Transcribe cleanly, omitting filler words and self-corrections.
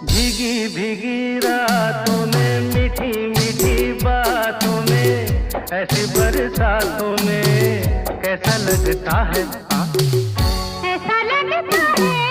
भीगी भीगी रातों में, मीठी मीठी बातों में, ऐसी बरसातों में कैसा लगता है, ऐसा लगता है